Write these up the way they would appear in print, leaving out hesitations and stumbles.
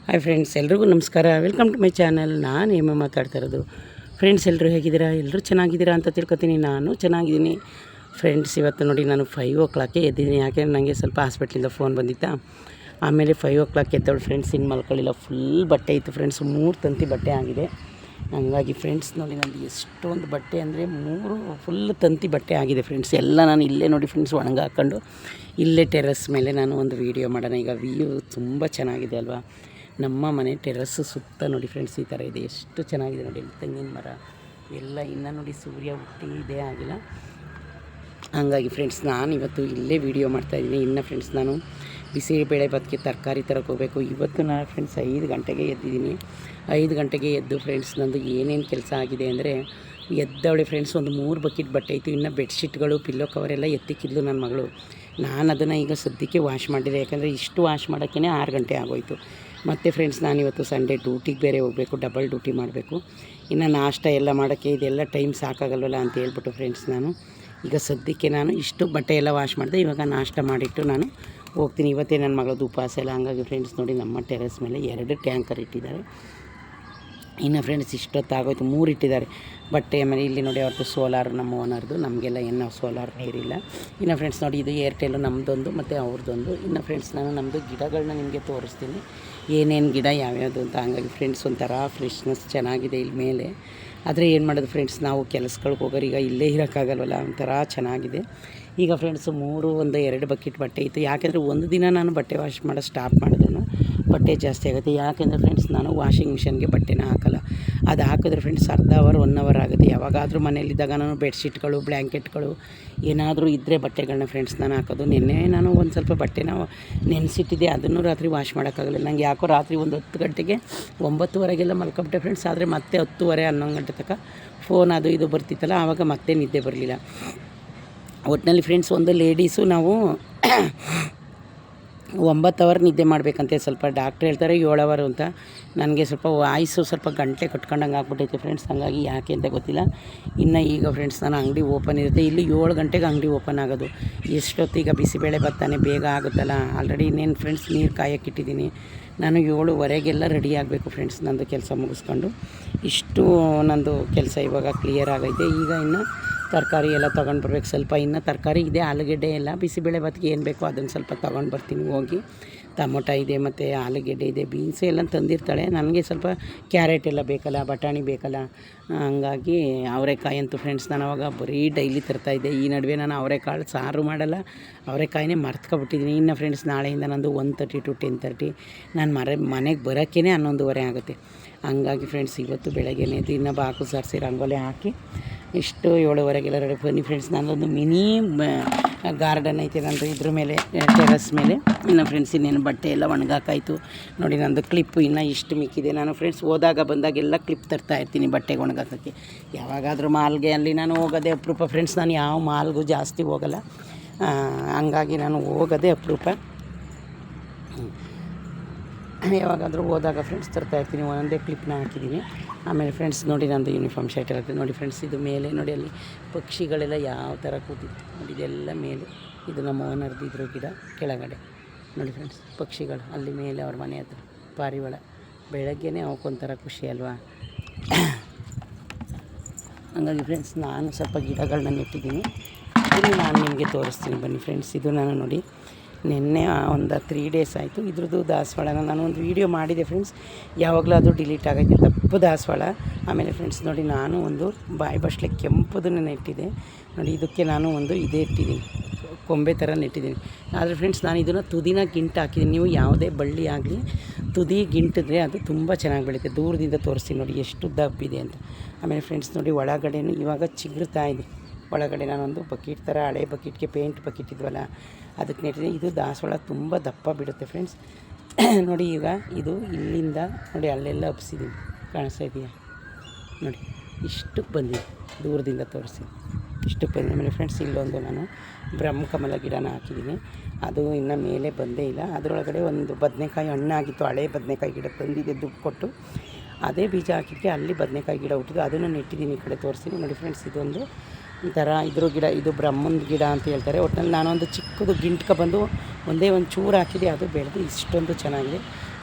Hi friends, ಎಲ್ರಿಗೂ ನಮಸ್ಕಾರ. Welcome to my channel. ನಾನು ಹೇಮ ಮಾತಾಡ್ತಾ ಇರೋದು. ಫ್ರೆಂಡ್ಸ್, ಎಲ್ಲರೂ ಹೇಗಿದ್ದೀರಾ? ಎಲ್ಲರೂ ಚೆನ್ನಾಗಿದ್ದೀರಾ ಅಂತ ತಿಳ್ಕೊತೀನಿ. ನಾನು ಚೆನ್ನಾಗಿದ್ದೀನಿ ಫ್ರೆಂಡ್ಸ್. ಇವತ್ತು ನೋಡಿ ನಾನು 5 o'clock ಎದ್ದಿದ್ದೀನಿ. ಯಾಕೆಂದರೆ ನನಗೆ ಸ್ವಲ್ಪ ಹಾಸ್ಪಿಟ್ಲಿಂದ ಫೋನ್ ಬಂದಿತ್ತಾ. ಆಮೇಲೆ 5 o'clock ಎದ್ದವಳು ಫ್ರೆಂಡ್ಸ್. ಇನ್ನು ಮಲ್ಕೊಳ್ಳಿಲ್ಲ. ಫುಲ್ ಬಟ್ಟೆ ಇತ್ತು ಫ್ರೆಂಡ್ಸ್. 3 ತಂತಿ ಬಟ್ಟೆ ಆಗಿದೆ. ಹಂಗಾಗಿ ಫ್ರೆಂಡ್ಸ್ ನೋಡಿ, ನನಗೆ ಎಷ್ಟೊಂದು ಬಟ್ಟೆ ಅಂದರೆ 3 ಫುಲ್ ತಂತಿ ಬಟ್ಟೆ ಆಗಿದೆ ಫ್ರೆಂಡ್ಸ್. ಎಲ್ಲ ನಾನು ಇಲ್ಲೇ ನೋಡಿ ಫ್ರೆಂಡ್ಸ್ ಒಣಗ ಹಾಕ್ಕೊಂಡು ಇಲ್ಲೇ ಟೆರಸ್ ಮೇಲೆ ನಾನು ಒಂದು ವೀಡಿಯೋ ಮಾಡೋಣ. ಈಗ ವ್ಯೂ ತುಂಬ ಚೆನ್ನಾಗಿದೆ ಅಲ್ವಾ? ನಮ್ಮ ಮನೆ ಟೆರಸ್ಸು ಸುತ್ತ ನೋಡಿ ಫ್ರೆಂಡ್ಸ್ ಈ ಥರ ಇದೆ. ಎಷ್ಟು ಚೆನ್ನಾಗಿದೆ ನೋಡಿ. ತೆಂಗಿನ ಮರ ಎಲ್ಲ ಇನ್ನೂ ನೋಡಿ ಸೂರ್ಯ ಹುಟ್ಟಿ ಇದೇ ಆಗಿಲ್ಲ. ಹಂಗಾಗಿ ಫ್ರೆಂಡ್ಸ್ ನಾನು ಇವತ್ತು ಇಲ್ಲೇ ವೀಡಿಯೋ ಮಾಡ್ತಾಯಿದ್ದೀನಿ. ಇನ್ನು ಫ್ರೆಂಡ್ಸ್ ನಾನು ಬಿಸಿಬೇಳೆ ಭಾತ್ಗೆ ತರಕಾರಿ ತರಕ್ಕೆ ಹೋಗಬೇಕು. ಇವತ್ತು ನಾನು ಫ್ರೆಂಡ್ಸ್ 5 ಗಂಟೆಗೆ ಎದ್ದಿದ್ದೀನಿ. 5 ಗಂಟೆಗೆ ಎದ್ದು ಫ್ರೆಂಡ್ಸ್ ನಂದು ಏನೇನು ಕೆಲಸ ಆಗಿದೆ ಅಂದರೆ, ಎದ್ದವಳೆ ಫ್ರೆಂಡ್ಸ್ ಒಂದು 3 ಬಕೆಟ್ ಬಟ್ಟೆ ಇತ್ತು. ಇನ್ನು ಬೆಡ್ಶೀಟ್ಗಳು ಪಿಲ್ಲೋ ಕವರೆಲ್ಲ ಎತ್ತಿಕ್ಕಿದ್ಲು ನನ್ನ ಮಗಳು. ನಾನು ಅದನ್ನು ಈಗ ಸದ್ಯಕ್ಕೆ ವಾಶ್ ಮಾಡಿದೆ. ಯಾಕಂದರೆ ಇಷ್ಟು ವಾಶ್ ಮಾಡೋಕ್ಕೇ 6 ಗಂಟೆ ಆಗೋಯಿತು. ಮತ್ತು ಫ್ರೆಂಡ್ಸ್ ನಾನಿವತ್ತು ಸಂಡೇ ಡ್ಯೂಟಿಗೆ ಬೇರೆ ಹೋಗಬೇಕು. ಡಬಲ್ ಡ್ಯೂಟಿ ಮಾಡಬೇಕು. ಇನ್ನು ನಾಷ್ಟ ಎಲ್ಲ ಮಾಡೋಕ್ಕೆ ಇದೆಲ್ಲ ಟೈಮ್ ಸಾಕಾಗಲ್ವಲ್ಲ ಅಂತ ಹೇಳ್ಬಿಟ್ಟು ಫ್ರೆಂಡ್ಸ್ ನಾನು ಈಗ ಸದ್ಯಕ್ಕೆ ನಾನು ಇಷ್ಟು ಬಟ್ಟೆ ಎಲ್ಲ ವಾಶ್ ಮಾಡಿದೆ. ಇವಾಗ ನಾಷ್ಟ ಮಾಡಿಟ್ಟು ನಾನು ಹೋಗ್ತೀನಿ. ಇವತ್ತೇ ನನ್ನ ಮಗಳದ್ದು ಉಪವಾಸ ಎಲ್ಲ. ಹಂಗಾಗಿ ಫ್ರೆಂಡ್ಸ್ ನೋಡಿ ನಮ್ಮ ಟೆರೆಸ್ ಮೇಲೆ 2 ಟ್ಯಾಂಕರ್ ಇಟ್ಟಿದ್ದಾರೆ. ಇನ್ನು ಫ್ರೆಂಡ್ಸ್ ಇಷ್ಟೊತ್ತಾಗೋಯ್ತು 3 ಇಟ್ಟಿದ್ದಾರೆ ಬಟ್ಟೆ. ಆಮೇಲೆ ಇಲ್ಲಿ ನೋಡಿ ಅವ್ರದ್ದು ಸೋಲಾರ್ ನಮ್ಮ ಓನರ್ದು. ನಮಗೆಲ್ಲ ಏನು ಸೋಲಾರ್ ನೀರಿಲ್ಲ. ಇನ್ನು ಫ್ರೆಂಡ್ಸ್ ನೋಡಿ ಇದು ಏರ್ಟೆಲ್ಲು ನಮ್ಮದೊಂದು ಮತ್ತು ಅವ್ರದ್ದೊಂದು. ಇನ್ನು ಫ್ರೆಂಡ್ಸ್ ನಾನು ನಮ್ಮದು ಗಿಡಗಳನ್ನ ನಿಮಗೆ ತೋರಿಸ್ತೀನಿ, ಏನೇನು ಗಿಡ ಯಾವ್ಯಾವುದು ಅಂತ. ಹಂಗಾಗಿ ಫ್ರೆಂಡ್ಸ್ ಒಂಥರ ಫ್ರೆಶ್ನೆಸ್ ಚೆನ್ನಾಗಿದೆ ಇಲ್ಲಿ ಮೇಲೆ. ಆದರೆ ಏನು ಮಾಡೋದು ಫ್ರೆಂಡ್ಸ್, ನಾವು ಕೆಲಸಗಳಿಗೆ ಹೋಗೋರು ಈಗ ಇಲ್ಲೇ ಇರೋಕ್ಕಾಗಲ್ವಲ್ಲ. ಒಂಥರ ಚೆನ್ನಾಗಿದೆ. ಈಗ ಫ್ರೆಂಡ್ಸು 2 ಬಕೆಟ್ ಬಟ್ಟೆ ಇತ್ತು. ಯಾಕೆಂದರೆ ಒಂದು ದಿನ ನಾನು ಬಟ್ಟೆ ವಾಶ್ ಮಾಡೋದು ಸ್ಟಾಪ್ ಮಾಡಿದ್ರು ಬಟ್ಟೆ ಜಾಸ್ತಿ ಆಗುತ್ತೆ. ಯಾಕೆಂದರೆ ಫ್ರೆಂಡ್ಸ್ ನಾನು ವಾಷಿಂಗ್ ಮಿಷನ್ಗೆ ಬಟ್ಟೆನ ಹಾಕೋಲ್ಲ. ಅದು ಹಾಕಿದ್ರೆ ಫ್ರೆಂಡ್ಸ್ ಅರ್ಧ ಅವರ್ 1 hour ಆಗುತ್ತೆ. ಯಾವಾಗಾದರೂ ಮನೇಲಿದ್ದಾಗ ನಾನು ಬೆಡ್ಶೀಟ್ಗಳು ಬ್ಲ್ಯಾಂಕೆಟ್ಗಳು ಏನಾದರೂ ಇದ್ದರೆ ಬಟ್ಟೆಗಳನ್ನ ಫ್ರೆಂಡ್ಸ್ ನಾನು ಹಾಕೋದು. ನಿನ್ನೆ ನಾನು ಒಂದು ಸ್ವಲ್ಪ ಬಟ್ಟೆನ ನೆನೆಸಿಟ್ಟಿದ್ದೆ, ಅದನ್ನು ರಾತ್ರಿ ವಾಶ್ ಮಾಡೋಕ್ಕಾಗಲ್ಲ. ನನಗೆ ಯಾಕೋ ರಾತ್ರಿ ಒಂದು 10 ಗಂಟೆಗೆ 9:30 ಮಲ್ಕೊಬಿಟ್ಟೆ ಫ್ರೆಂಡ್ಸ್. ಆದರೆ ಮತ್ತೆ 10:30 11 ಗಂಟೆ ತನಕ ಫೋನ್ ಅದು ಇದು ಬರ್ತಿತ್ತಲ್ಲ, ಆವಾಗ ಮತ್ತೆ ನಿದ್ದೆ ಬರಲಿಲ್ಲ. ಒಟ್ಟಿನಲ್ಲಿ ಫ್ರೆಂಡ್ಸ್ ಒಂದು ಲೇಡೀಸು ನಾವು 9 ಅವರ್ ನಿದ್ದೆ ಮಾಡಬೇಕಂತೆ. ಸ್ವಲ್ಪ ಡಾಕ್ಟ್ರ್ ಹೇಳ್ತಾರೆ 7 ಅವರ್ ಅಂತ. ನನಗೆ ಸ್ವಲ್ಪ ವಾಯ್ಸು ಸ್ವಲ್ಪ ಗಂಟೆ ಕಟ್ಕೊಂಡಂಗೆ ಆಗ್ಬಿಟ್ಟೈತೆ ಫ್ರೆಂಡ್ಸ್. ಹಾಗಾಗಿ ಯಾಕೆ ಅಂತ ಗೊತ್ತಿಲ್ಲ. ಇನ್ನು ಈಗ ಫ್ರೆಂಡ್ಸ್ ನಾನು ಅಂಗಡಿ ಓಪನ್ ಇರುತ್ತೆ. ಇಲ್ಲಿ 7 ಗಂಟೆಗೆ ಅಂಗಡಿ ಓಪನ್ ಆಗೋದು. ಎಷ್ಟೊತ್ತು ಈಗ ಬಿಸಿಬೇಳೆ ಬತ್ತಾನೆ ಬೇಗ ಆಗುತ್ತಲ್ಲ. ಆಲ್ರೆಡಿ ಇನ್ನೇನು ಫ್ರೆಂಡ್ಸ್ ನೀರು ಕಾಯಕ್ಕಿಟ್ಟಿದ್ದೀನಿ. ನಾನು 7:15 ರೆಡಿ ಆಗಬೇಕು ಫ್ರೆಂಡ್ಸ್ ನಂದು ಕೆಲಸ ಮುಗಿಸ್ಕೊಂಡು. ಇಷ್ಟು ನಂದು ಕೆಲಸ ಇವಾಗ ಕ್ಲಿಯರ್ ಆಗೈತೆ. ಈಗ ಇನ್ನು ತರಕಾರಿ ಎಲ್ಲ ತೊಗೊಂಡು ಬರ್ಬೇಕು. ಸ್ವಲ್ಪ ಇನ್ನು ತರಕಾರಿ ಇದೆ, ಆಲೂಗೆಡ್ಡೆ ಎಲ್ಲ ಬಿಸಿಬೇಳೆ ಭಾತ್ಗೆ ಏನು ಬೇಕೋ ಅದನ್ನು ಸ್ವಲ್ಪ ತೊಗೊಂಡು ಬರ್ತೀನಿ ಹೋಗಿ. ಟೊಮೊಟೊ ಇದೆ ಮತ್ತು ಆಲೂಗೆಡ್ಡೆ ಇದೆ, ಬೀನ್ಸ್ ಎಲ್ಲ ತಂದಿರ್ತಾಳೆ. ನನಗೆ ಸ್ವಲ್ಪ ಕ್ಯಾರೆಟ್ ಎಲ್ಲ ಬೇಕಲ್ಲ, ಬಟಾಣಿ ಬೇಕಲ್ಲ. ಹಂಗಾಗಿ ಅವರೆಕಾಯಿ ಅಂತೂ ಫ್ರೆಂಡ್ಸ್ ನಾನು ಅವಾಗ ಬರೀ ಡೈಲಿ ತರ್ತಾಯಿದ್ದೆ. ಈ ನಡುವೆ ನಾನು ಅವರೆಕಾಳು ಸಾರು ಮಾಡಲ್ಲ, ಅವರೆಕಾಯಿನೇ ಮರ್ತ್ಕೊಬಿಟ್ಟಿದ್ದೀನಿ. ಇನ್ನು ಫ್ರೆಂಡ್ಸ್ ನಾಳೆಯಿಂದ ನಂದು 1:30 to 10:30 ನಾನು ಮನೆಗೆ ಬರೋಕ್ಕೇ 11:30 ಆಗುತ್ತೆ. ಹಂಗಾಗಿ ಫ್ರೆಂಡ್ಸ್ ಇವತ್ತು ಬೆಳಗ್ಗೆನೇ ಇನ್ನು ಬಾಕು ಸಾರಿಸಿ ರಂಗೋಲಿ ಹಾಕಿ ಇಷ್ಟು 7:15 ರೆಡಿ. ಬನ್ನಿ ಫ್ರೆಂಡ್ಸ್, ನಾನೊಂದು ಮಿನಿ ಗಾರ್ಡನ್ ಐತೆ ನಂದು ಇದ್ರ ಮೇಲೆ ಟೆರಸ್ ಮೇಲೆ. ಇನ್ನು ಫ್ರೆಂಡ್ಸ್ ಇನ್ನೇನು ಬಟ್ಟೆ ಎಲ್ಲ ಒಣಗಾಕಾಯಿತು ನೋಡಿ. ನಂದು ಕ್ಲಿಪ್ಪು ಇನ್ನೂ ಇಷ್ಟು ಮಿಕ್ಕಿದೆ. ನಾನು ಫ್ರೆಂಡ್ಸ್ ಹೋದಾಗ ಬಂದಾಗೆಲ್ಲ ಕ್ಲಿಪ್ ತರ್ತಾಯಿರ್ತೀನಿ ಬಟ್ಟೆಗೆ ಒಣಗಾಕೋಕ್ಕೆ. ಯಾವಾಗಾದರೂ ಮಾಲ್ಗೆ ಅಲ್ಲಿ ನಾನು ಹೋಗೋದೇ ಅಪರೂಪ ಫ್ರೆಂಡ್ಸ್. ನಾನು ಯಾವ ಮಾಲ್ಗೂ ಜಾಸ್ತಿ ಹೋಗಲ್ಲ. ಹಂಗಾಗಿ ನಾನು ಹೋಗೋದೇ ಅಪರೂಪ. ಯಾವಾಗಾದರೂ ಹೋದಾಗ ಫ್ರೆಂಡ್ಸ್ ತರ್ತಾಯಿರ್ತೀನಿ. ಒಂದೊಂದೇ ಕ್ಲಿಪ್ನ ಹಾಕಿದ್ದೀನಿ. ಆಮೇಲೆ ಫ್ರೆಂಡ್ಸ್ ನೋಡಿ ನಂದು ಯೂನಿಫಾರ್ಮ್ ಶರ್ಟ್ ಇರುತ್ತೆ ನೋಡಿ ಫ್ರೆಂಡ್ಸ್. ಇದು ಮೇಲೆ ನೋಡಿ ಅಲ್ಲಿ ಪಕ್ಷಿಗಳೆಲ್ಲ ಯಾವ ಥರ ಕೂತಿದೆ ನೋಡಿ. ಇದೆಲ್ಲ ಮೇಲೆ ಇದು ನಮ್ಮ ಓನರ್ದು ಇದ್ರ ಗಿಡ ಕೆಳಗಡೆ ನೋಡಿ ಫ್ರೆಂಡ್ಸ್. ಪಕ್ಷಿಗಳು ಅಲ್ಲಿ ಮೇಲೆ ಅವ್ರ ಮನೆ ಹತ್ರ ಪಾರಿವಾಳ. ಬೆಳಗ್ಗೆನೇ ಅವಕ್ಕೊಂಥರ ಖುಷಿ ಅಲ್ವಾ? ಹಂಗಾಗಿ ಫ್ರೆಂಡ್ಸ್ ನಾನು ಸ್ವಲ್ಪ ಗಿಡಗಳನ್ನ ನೆಟ್ಟಿದ್ದೀನಿ. ಇಲ್ಲಿ ನಾನು ನಿಮಗೆ ತೋರಿಸ್ತೀನಿ ಬನ್ನಿ ಫ್ರೆಂಡ್ಸ್. ಇದು ನಾನು ನೋಡಿ ನಿನ್ನೆ ಒಂದು 3 days ಆಯಿತು ಇದ್ರದ್ದು ದಾಸವಾಳನ ನಾನು ಒಂದು ವೀಡಿಯೋ ಮಾಡಿದೆ ಫ್ರೆಂಡ್ಸ್. ಯಾವಾಗಲೂ ಅದು ಡಿಲೀಟ್ ಆಗೈತೆ, ದಪ್ಪು ದಾಸವಾಳ. ಆಮೇಲೆ ಫ್ರೆಂಡ್ಸ್ ನೋಡಿ ನಾನು ಒಂದು ಬಾಯಿ ಬಸ್ಲೆ ಕೆಂಪುದನ್ನು ನೆಟ್ಟಿದೆ ನೋಡಿ. ಇದಕ್ಕೆ ನಾನು ಒಂದು ಇದೇ ಇಟ್ಟಿದ್ದೀನಿ, ಕೊಂಬೆ ಥರ ನೆಟ್ಟಿದ್ದೀನಿ. ಆದರೆ ಫ್ರೆಂಡ್ಸ್ ನಾನು ಇದನ್ನು ತುದಿನ ಗಿಂಟು ಹಾಕಿದ್ದೀನಿ. ನೀವು ಯಾವುದೇ ಬಳ್ಳಿ ಆಗಲಿ ತುದಿ ಗಿಂಟಿದ್ರೆ ಅದು ತುಂಬ ಚೆನ್ನಾಗಿ ಬೆಳೀತೆ. ದೂರದಿಂದ ತೋರಿಸ್ತೀನಿ ನೋಡಿ ಎಷ್ಟು ದಬ್ಬಿದೆ ಅಂತ. ಆಮೇಲೆ ಫ್ರೆಂಡ್ಸ್ ನೋಡಿ ಒಳಗಡೆನೂ ಇವಾಗ ಚಿಗುರ್ತಾ ಇದೆ. ಒಳಗಡೆ ನಾನೊಂದು ಬಕೆಟ್ ಥರ ಹಳೆ ಬಕೆಟ್ಗೆ ಪೇಂಟ್ ಬಕೆಟ್ ಇದ್ವಲ್ಲ ಅದಕ್ಕೆ ನೆಟ್ಟಿದೆ. ಇದು ದಾಸವಾಳ ತುಂಬ ದಪ್ಪ ಬಿಡುತ್ತೆ ಫ್ರೆಂಡ್ಸ್. ನೋಡಿ ಈಗ ಇದು ಇಲ್ಲಿಂದ ನೋಡಿ ಅಲ್ಲೆಲ್ಲ ಹಬ್ಸಿದ್ದೀನಿ, ಕಾಣಿಸ್ತಾ ಇದೆಯಾ ನೋಡಿ. ಇಷ್ಟಕ್ಕೆ ಬಂದಿದೆ, ದೂರದಿಂದ ತೋರಿಸಿ ಇಷ್ಟಕ್ಕೆ ಬಂದಿದೆ. ಆಮೇಲೆ ಫ್ರೆಂಡ್ಸ್ ಇಲ್ಲೊಂದು ನಾನು ಬ್ರಹ್ಮಕಮಲ ಗಿಡನ ಹಾಕಿದ್ದೀನಿ. ಅದು ಇನ್ನು ಮೇಲೆ ಬಂದೇ ಇಲ್ಲ. ಅದರೊಳಗಡೆ ಒಂದು ಬದನೆಕಾಯಿ ಹಣ್ಣಾಗಿತ್ತು, ಹಳೆ ಬದನೆಕಾಯಿ ಗಿಡ ತಂದಿದೆ ದುಡ್ಡು ಕೊಟ್ಟು. ಅದೇ ಬೀಜ ಹಾಕಿದ್ದಕ್ಕೆ ಅಲ್ಲಿ ಬದನೆಕಾಯಿ ಗಿಡ ಹುಟ್ಟಿದ್ದು, ಅದನ್ನು ನೆಟ್ಟಿದ್ದೀನಿ. ಈ ಕಡೆ ತೋರಿಸ್ತೀನಿ ನೋಡಿ ಫ್ರೆಂಡ್ಸ್. ಇದೊಂದು ಒಂಥರ ಇದ್ರ ಗಿಡ, ಇದು ಬ್ರಹ್ಮನ ಗಿಡ ಅಂತ ಹೇಳ್ತಾರೆ. ಒಟ್ಟಿನಲ್ಲಿ ನಾನೊಂದು ಚಿಕ್ಕದು ಗಿಂಟ್ಕ ಬಂದು ಒಂದೇ ಒಂದು ಚೂರು ಹಾಕಿದೆ, ಅದು ಬೆಳೆದು ಇಷ್ಟೊಂದು ಚೆನ್ನಾಗಿದೆ.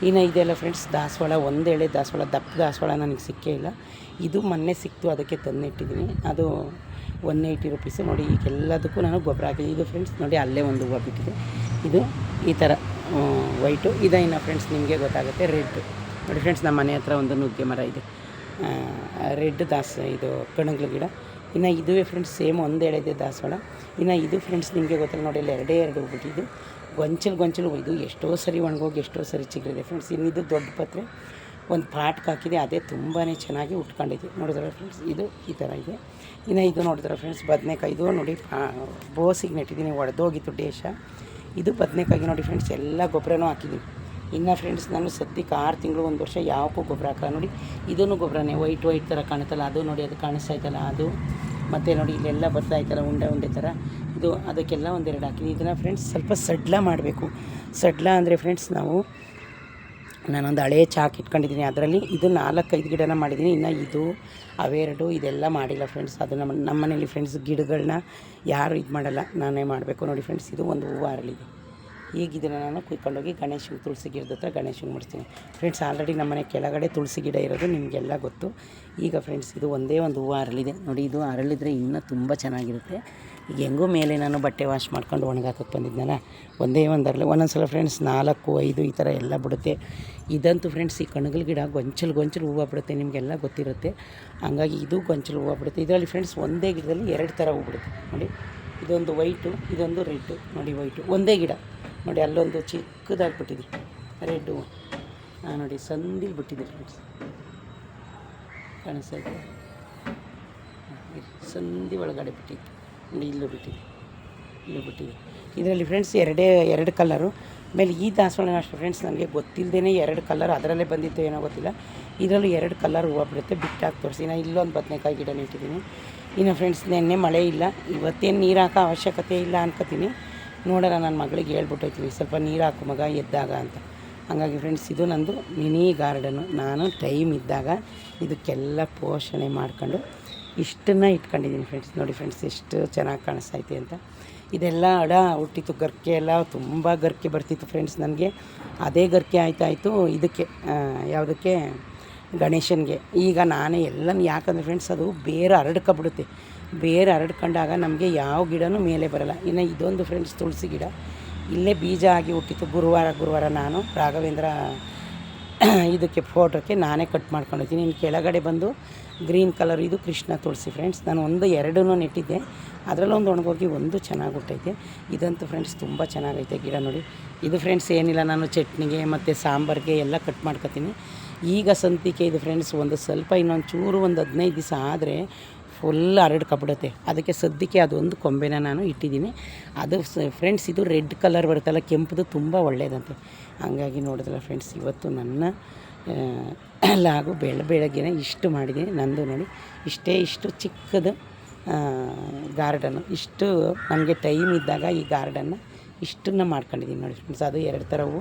ಇನ್ನು ಇದೆಲ್ಲ ಫ್ರೆಂಡ್ಸ್ ದಾಸವಾಳ, ಒಂದು ಎಳೆ ದಾಸವಾಳ, ದಪ್ಪ ದಾಸವಾಳ ನನಗೆ ಸಿಕ್ಕೇ ಇಲ್ಲ. ಇದು ಮೊನ್ನೆ ಸಿಕ್ತು, ಅದಕ್ಕೆ ತಂದಿಟ್ಟಿದ್ದೀನಿ. ಅದು 180 ರುಪೀಸು. ನೋಡಿ ಈಗೆಲ್ಲದಕ್ಕೂ ನಾನು ಗೊಬ್ಬರ ಹಾಕಿದ್ದೀನಿ. ಇದು ಫ್ರೆಂಡ್ಸ್ ನೋಡಿ ಅಲ್ಲೇ ಒಂದು ಹೂವು ಬಿಟ್ಟಿದೆ. ಇದು ಈ ಥರ ವೈಟು. ಇನ್ನು ಫ್ರೆಂಡ್ಸ್ ನಿಮಗೆ ಗೊತ್ತಾಗುತ್ತೆ ರೆಡ್. ನೋಡಿ ಫ್ರೆಂಡ್ಸ್ ನಮ್ಮ ಮನೆ ಹತ್ರ ಒಂದು ನುಗ್ಗೆ ಮರ ಇದೆ, ರೆಡ್ ಇದು ಕಣಗ್ಲ ಗಿಡ. ಇನ್ನು ಇದುವೇ ಫ್ರೆಂಡ್ಸ್ ಸೇಮ್ ಒಂದು ಎಳೆದೆ ದಾಸವಾಳ. ಇನ್ನು ಇದು ಫ್ರೆಂಡ್ಸ್ ನಿಮಗೆ ಗೊತ್ತಿಲ್ಲ ನೋಡಿ, ಇಲ್ಲಿ ಎರಡು ಹೋಗ್ಬಿಟ್ಟಿದ್ದು ಗೊಂಚಲು ಇದು ಎಷ್ಟೋ ಸರಿ ಒಣಗೋಗಿ ಎಷ್ಟೋ ಸರಿ ಚಿಗುರಿದೆ ಫ್ರೆಂಡ್ಸ್. ಇನ್ನಿದು ದೊಡ್ಡ ಪತ್ರೆ ಒಂದು ಪಾಟ್ಗೆ ಹಾಕಿದೆ, ಅದೇ ತುಂಬಾ ಚೆನ್ನಾಗಿ ಉಟ್ಕೊಂಡಿದೆ. ನೋಡಿದ್ರೆ ಫ್ರೆಂಡ್ಸ್ ಇದು ಈ ಥರ ಇದೆ. ಇನ್ನು ಇದು ನೋಡಿದ್ರೆ ಫ್ರೆಂಡ್ಸ್ ಬದನೆಕಾಯಿ. ಇದು ನೋಡಿ ಬೋಸಿಗೆ ನೆಟ್ಟಿದ್ದೀನಿ, ಒಡೆದೋಗಿತ್ತು ಡೇಶ. ಇದು ಬದನೆಕಾಯಿ ನೋಡಿ ಫ್ರೆಂಡ್ಸ್, ಎಲ್ಲ ಗೊಬ್ಬರನೂ ಹಾಕಿದ್ದೀನಿ. ಇನ್ನು ಫ್ರೆಂಡ್ಸ್ ನಾನು ಸದ್ಯಕ್ಕೆ 6 ತಿಂಗಳು 1 ವರ್ಷ ಯಾವಕ್ಕೂ ಗೊಬ್ಬರ ಹಾಕಲ್ಲ. ನೋಡಿ ಇದೂ ಗೊಬ್ಬರನೇ, ವೈಟ್ ಥರ ಕಾಣುತ್ತಲ್ಲ, ಅದು ನೋಡಿ ಅದು ಕಾಣಿಸ್ತಾಯ್ತಲ್ಲ ಅದು. ಮತ್ತು ನೋಡಿ ಇಲ್ಲೆಲ್ಲ ಬರ್ತಾಯ್ತಲ್ಲ ಉಂಡೆ ಥರ, ಇದು ಅದಕ್ಕೆಲ್ಲ 1-2 ಹಾಕಿದ್ದೀನಿ. ಇದನ್ನು ಫ್ರೆಂಡ್ಸ್ ಸ್ವಲ್ಪ ಸಡ್ಲ ಮಾಡಬೇಕು. ಸಡ್ಲ ಅಂದರೆ ಫ್ರೆಂಡ್ಸ್ ನಾನೊಂದು ಹಳೆ ಚಾಕ್ ಇಟ್ಕೊಂಡಿದ್ದೀನಿ, ಅದರಲ್ಲಿ ಇದು 4-5 ಗಿಡನ ಮಾಡಿದ್ದೀನಿ. ಇನ್ನು ಇದು ಅವೆರಡು ಇದೆಲ್ಲ ಮಾಡಿಲ್ಲ ಫ್ರೆಂಡ್ಸ್. ಅದು ನಮ್ಮ ಮನೇಲಿ ಫ್ರೆಂಡ್ಸ್ ಗಿಡಗಳನ್ನ ಯಾರು ಇದು ಮಾಡಲ್ಲ, ನಾನೇ ಮಾಡಬೇಕು. ನೋಡಿ ಫ್ರೆಂಡ್ಸ್ ಇದು ಒಂದು ಹೂವು ಅರಳಿದೆ. ಈಗ ಇದನ್ನು ನಾನು ಕುಯ್ಕೊಂಡೋಗಿ ಗಣೇಶನಿಗೆ, ತುಳಸಿ ಗಿಡದ ಹತ್ರ ಗಣೇಶನಿಗೆ ಮುಡಿಸ್ತೀನಿ ಫ್ರೆಂಡ್ಸ್. ಆಲ್ರೆಡಿ ನಮ್ಮನೆ ಕೆಳಗಡೆ ತುಳಸಿ ಗಿಡ ಇರೋದು ನಿಮಗೆಲ್ಲ ಗೊತ್ತು. ಈಗ ಫ್ರೆಂಡ್ಸ್ ಇದು ಒಂದೇ ಒಂದು ಹೂವು ಅರಳಿದೆ ನೋಡಿ. ಇದು ಅರಳಿದ್ರೆ ಇನ್ನೂ ತುಂಬ ಚೆನ್ನಾಗಿರುತ್ತೆ. ಈಗ ಹೆಂಗೂ ಮೇಲೆ ನಾನು ಬಟ್ಟೆ ವಾಶ್ ಮಾಡ್ಕೊಂಡು ಒಣಗಾಕಕ್ಕೆ ಬಂದಿದ್ನಲ್ಲ, ಒಂದೇ ಒಂದು ಅರಳಿ. ಒಂದೊಂದು ಫ್ರೆಂಡ್ಸ್ 4-5 ಈ ಥರ ಎಲ್ಲ ಬಿಡುತ್ತೆ. ಇದಂತೂ ಫ್ರೆಂಡ್ಸ್ ಈ ಕಣಗಲ್ ಗಿಡ ಗೊಂಚಲು ಹೂವು ಬಿಡುತ್ತೆ, ನಿಮಗೆಲ್ಲ ಗೊತ್ತಿರುತ್ತೆ. ಹಂಗಾಗಿ ಇದು ಗೊಂಚಲು ಹೂವು ಬಿಡುತ್ತೆ. ಇದರಲ್ಲಿ ಫ್ರೆಂಡ್ಸ್ ಒಂದೇ ಗಿಡದಲ್ಲಿ 2 ಥರ ಹೂವು ಬಿಡುತ್ತೆ ನೋಡಿ. ಇದೊಂದು ವೈಟು, ಇದೊಂದು ರೆಡ್ಡು. ನೋಡಿ ವೈಟು ಒಂದೇ ಗಿಡ ನೋಡಿ, ಅಲ್ಲೊಂದು ಚಿಕ್ಕದಾಗಿಬಿಟ್ಟಿದೆ ರೆಡ್ಡು. ನೋಡಿ ಸಂದಿಲ್ ಬಿಟ್ಟಿದೆ ಫ್ರೆಂಡ್ಸ್, ಕಾಣಿಸ್ತಾ ಇದೆ ಸಂದಿ ಒಳಗಡೆ ಬಿಟ್ಟಿದೆ ನೋಡಿ. ಇಲ್ಲೂ ಬಿಟ್ಟಿದೆ ಇದರಲ್ಲಿ ಫ್ರೆಂಡ್ಸ್ 2 ಕಲರು. ಆಮೇಲೆ ಈ ದಾಸವಾಳ ಅಷ್ಟು ಫ್ರೆಂಡ್ಸ್ ನನಗೆ ಗೊತ್ತಿಲ್ಲದೇ 2 ಕಲರ್ ಅದರಲ್ಲೇ ಬಂದಿತ್ತು ಏನೋ ಗೊತ್ತಿಲ್ಲ. ಇದರಲ್ಲೂ 2 ಕಲರ್ ಹೂವು ಬಿಡುತ್ತೆ. ಬಿಟ್ಟಾಕಿ ತೋರಿಸಿ. ನಾನು ಇಲ್ಲೊಂದು ಬದನೆಕಾಯಿ ಗಿಡ ನೆಟ್ಟಿದ್ದೀನಿ. ಇನ್ನು ಫ್ರೆಂಡ್ಸ್ ನೆನ್ನೆ ಮಳೆ ಇಲ್ಲ, ಇವತ್ತೇನು ನೀರು ಹಾಕೋ ಅವಶ್ಯಕತೆ ಇಲ್ಲ ಅನ್ಕೋತೀನಿ. ನೋಡೋಣ, ನನ್ನ ಮಗಳಿಗೆ ಹೇಳ್ಬಿಟ್ಟೈತೀನಿ ಸ್ವಲ್ಪ ನೀರು ಹಾಕು ಮಗ ಎದ್ದಾಗ ಅಂತ. ಹಾಗಾಗಿ ಫ್ರೆಂಡ್ಸ್ ಇದು ನಂದು ಮಿನಿ ಗಾರ್ಡನು. ನಾನು ಟೈಮ್ ಇದ್ದಾಗ ಇದಕ್ಕೆಲ್ಲ ಪೋಷಣೆ ಮಾಡ್ಕೊಂಡು ಇಷ್ಟನ್ನು ಇಟ್ಕೊಂಡಿದ್ದೀನಿ ಫ್ರೆಂಡ್ಸ್. ನೋಡಿ ಫ್ರೆಂಡ್ಸ್ ಎಷ್ಟು ಚೆನ್ನಾಗಿ ಕಾಣಿಸ್ತೈತೆ ಅಂತ. ಇದೆಲ್ಲ ಹುಟ್ಟಿತ್ತು, ಗರ್ಕೆ ಎಲ್ಲ ತುಂಬ ಗರ್ಕೆ ಬರ್ತಿತ್ತು ಫ್ರೆಂಡ್ಸ್ ನನಗೆ. ಅದೇ ಗರ್ಕೆ ಆಯಿತಾಯಿತು ಇದಕ್ಕೆ ಯಾವುದಕ್ಕೆ ಗಣೇಶನಿಗೆ. ಈಗ ನಾನೇ ಎಲ್ಲನೂ ಯಾಕಂದರೆ ಫ್ರೆಂಡ್ಸ್ ಅದು ಬೇರೆ ಹರಡ್ಕೊಬಿಡುತ್ತೆ. ಬೇರೆ ಹರಡ್ಕೊಂಡಾಗ ನಮಗೆ ಯಾವ ಗಿಡನೂ ಮೇಲೆ ಬರೋಲ್ಲ. ಇನ್ನು ಇದೊಂದು ಫ್ರೆಂಡ್ಸ್ ತುಳಸಿ ಗಿಡ ಇಲ್ಲೇ ಬೀಜ ಆಗಿ ಹುಟ್ಟಿತ್ತು. ಗುರುವಾರ ನಾನು ರಾಘವೇಂದ್ರ ಇದಕ್ಕೆ ಫೋಟೋಕ್ಕೆ ನಾನೇ ಕಟ್ ಮಾಡ್ಕೊಂಡಿದ್ದೀನಿ. ಇನ್ನು ಕೆಳಗಡೆ ಬಂದು ಗ್ರೀನ್ ಕಲರ್ ಇದು ಕೃಷ್ಣ ತುಳಸಿ ಫ್ರೆಂಡ್ಸ್. ನಾನು 1-2 ನೆಟ್ಟಿದ್ದೆ, ಅದರಲ್ಲೊಂದು ಒಣಗೋಗಿ ಒಂದು ಚೆನ್ನಾಗಿ ಹುಟ್ಟೈತೆ. ಇದಂತೂ ಫ್ರೆಂಡ್ಸ್ ತುಂಬ ಚೆನ್ನಾಗೈತೆ ಗಿಡ ನೋಡಿ. ಇದು ಫ್ರೆಂಡ್ಸ್ ಏನಿಲ್ಲ, ನಾನು ಚಟ್ನಿಗೆ ಮತ್ತು ಸಾಂಬಾರಿಗೆ ಎಲ್ಲ ಕಟ್ ಮಾಡ್ಕೊತೀನಿ. ಈಗ ಸಂತಿಕೆ ಇದು ಫ್ರೆಂಡ್ಸ್ ಒಂದು ಸ್ವಲ್ಪ ಇನ್ನೊಂದು ಚೂರು ಒಂದು 15 ದಿವಸ ಆದರೆ ಫುಲ್ ಹರಡ್ಕೊಬಿಡುತ್ತೆ. ಅದಕ್ಕೆ ಸದ್ಯಕ್ಕೆ ಅದೊಂದು ಕೊಂಬೆನ ನಾನು ಇಟ್ಟಿದ್ದೀನಿ. ಅದು ಫ್ರೆಂಡ್ಸ್ ಇದು ರೆಡ್ ಕಲರ್ ಬರುತ್ತಲ್ಲ, ಕೆಂಪುದು ತುಂಬ ಒಳ್ಳೆಯದಂತೆ. ಹಂಗಾಗಿ ನೋಡಿದ್ರಲ್ಲ ಫ್ರೆಂಡ್ಸ್, ಇವತ್ತು ನನ್ನ ಲಾಗು ಬೆಳಗ್ಗೆನೇ ಇಷ್ಟು ಮಾಡಿದ್ದೀನಿ. ನಂದು ನೋಡಿ ಇಷ್ಟು ಚಿಕ್ಕದು ಗಾರ್ಡನ್ನು. ಇಷ್ಟು ನನಗೆ ಟೈಮ್ ಇದ್ದಾಗ ಈ ಗಾರ್ಡನ್ನ ಇಷ್ಟನ್ನು ಮಾಡ್ಕೊಂಡಿದ್ದೀನಿ ನೋಡಿ ಫ್ರೆಂಡ್ಸ್. ಅದು 2 ಥರ ಹೂವು.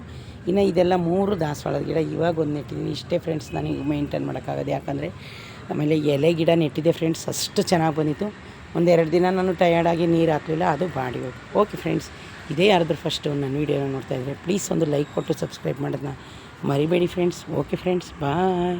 ಇನ್ನು ಇದೆಲ್ಲ 3 ದಾಸವಾಳದ ಗಿಡ ಇವಾಗ ಒಂದು ನೆಟ್ಟಿದ್ದೀನಿ. ಇಷ್ಟೇ ಫ್ರೆಂಡ್ಸ್ ನನಗೆ ಮೇಂಟೈನ್ ಮಾಡೋಕ್ಕಾಗೋದು, ಯಾಕಂದರೆ ಆಮೇಲೆ ಎಲೆ ಗಿಡ ನೆಟ್ಟಿದೆ ಫ್ರೆಂಡ್ಸ್, ಅಷ್ಟು ಚೆನ್ನಾಗಿ ಬಂದಿತ್ತು. 1-2 ದಿನ ನಾನು ಟಯರ್ಡಾಗಿ ನೀರು ಹಾಕಲಿಲ್ಲ, ಅದು ಬಾಡಿ ಹೋಗಿ. ಓಕೆ ಫ್ರೆಂಡ್ಸ್, ಇದೇ ಯಾರಾದರೂ ಫಸ್ಟು ನನ್ನ ವೀಡಿಯೋನ ನೋಡ್ತಾಯಿದ್ರೆ ಪ್ಲೀಸ್ ಒಂದು ಲೈಕ್ ಕೊಟ್ಟು ಸಬ್ಸ್ಕ್ರೈಬ್ ಮಾಡೋದನ್ನ ಮರಿಬೇಡಿ ಫ್ರೆಂಡ್ಸ್. ಓಕೆ ಫ್ರೆಂಡ್ಸ್, ಬಾಯ್.